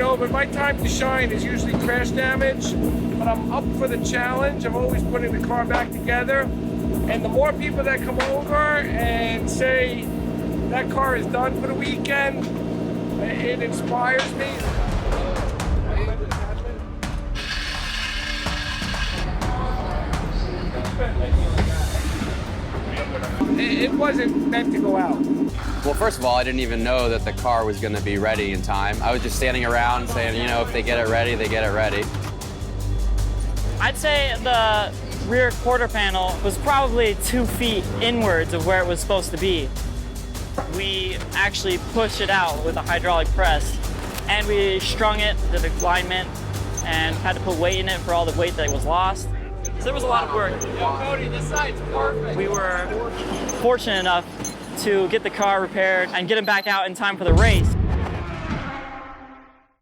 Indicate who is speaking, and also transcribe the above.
Speaker 1: know, but my time to shine is usually crash damage, but I'm up for the challenge. I'm always putting the car back together. And the more people that come over and say that car is done for the weekend, it inspires me. It wasn't meant to go out.
Speaker 2: Well, first of all, I didn't even know that the car was going to be ready in time. I was just standing around saying, you know, if they get it ready, they get it ready.
Speaker 3: I'd say the rear quarter panel was probably 2 feet inwards of where it was supposed to be. We actually pushed it out with a hydraulic press, and we strung it to the alignment and had to put weight in it for all the weight that was lost. So there was a lot of work.
Speaker 1: Cody, this side's perfect.
Speaker 3: We were fortunate enough to get the car repaired and get it back out in time for the race.